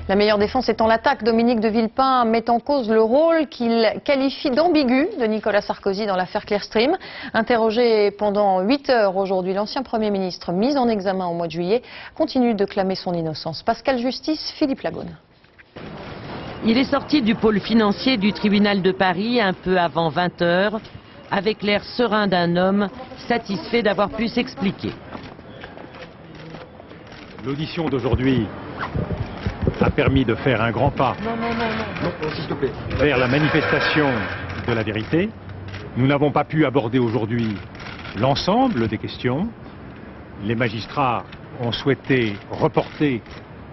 La meilleure défense étant l'attaque, Dominique de Villepin met en cause le rôle qu'il qualifie d'ambigu de Nicolas Sarkozy dans l'affaire Clearstream. Interrogé pendant 8 heures aujourd'hui, l'ancien Premier ministre, mis en examen au mois de juillet, continue de clamer son innocence. Pascal Justice, Philippe Lagone. Il est sorti du pôle financier du tribunal de Paris un peu avant 20 heures, avec l'air serein d'un homme satisfait d'avoir pu s'expliquer. L'audition d'aujourd'hui a permis de faire un grand pas vers la manifestation de la vérité. Nous n'avons pas pu aborder aujourd'hui l'ensemble des questions. Les magistrats ont souhaité reporter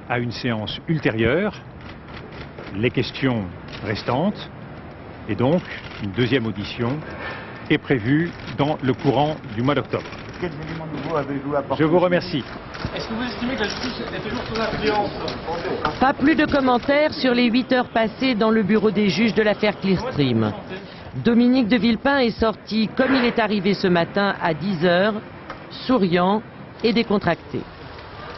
à une séance ultérieure les questions restantes et donc une deuxième audition est prévue dans le courant du mois d'octobre. Quels éléments nouveaux avez-vous apportés? Je vous remercie. Est-ce que vous estimez que la justice est toujours sous influence? Pas plus de commentaires sur les 8 heures passées dans le bureau des juges de l'affaire Clearstream. Dominique de Villepin est sorti comme il est arrivé ce matin à 10 heures, souriant et décontracté.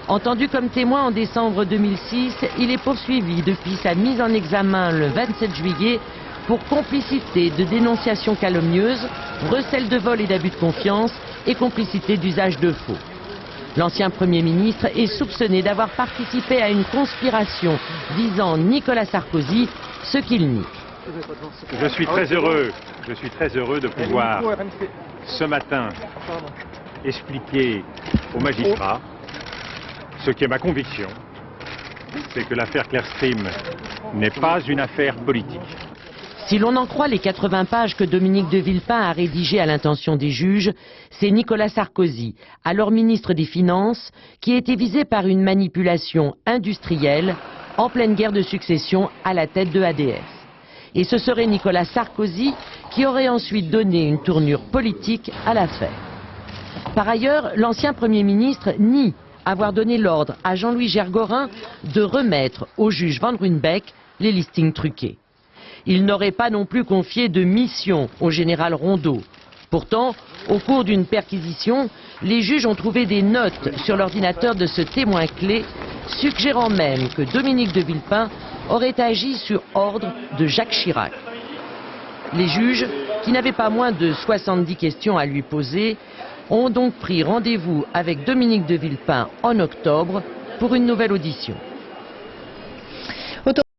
Entendu comme témoin en décembre 2006, il est poursuivi depuis sa mise en examen le 27 juillet pour complicité de dénonciation calomnieuse, recel de vol et d'abus de confiance et complicité d'usage de faux. L'ancien Premier ministre est soupçonné d'avoir participé à une conspiration visant Nicolas Sarkozy, ce qu'il nie. Je suis très heureux de pouvoir ce matin expliquer aux magistrats ce qui est ma conviction, c'est que l'affaire Clearstream n'est pas une affaire politique. Si l'on en croit les 80 pages que Dominique de Villepin a rédigées à l'intention des juges, c'est Nicolas Sarkozy, alors ministre des Finances, qui a été visé par une manipulation industrielle en pleine guerre de succession à la tête de ADS. Et ce serait Nicolas Sarkozy qui aurait ensuite donné une tournure politique à l'affaire. Par ailleurs, l'ancien Premier ministre nie avoir donné l'ordre à Jean-Louis Gergorin de remettre au juge Van Ruynbeck les listings truqués. Il n'aurait pas non plus confié de mission au général Rondeau. Pourtant, au cours d'une perquisition, les juges ont trouvé des notes sur l'ordinateur de ce témoin clé, suggérant même que Dominique de Villepin aurait agi sur ordre de Jacques Chirac. Les juges, qui n'avaient pas moins de 70 questions à lui poser, ont donc pris rendez-vous avec Dominique de Villepin en octobre pour une nouvelle audition.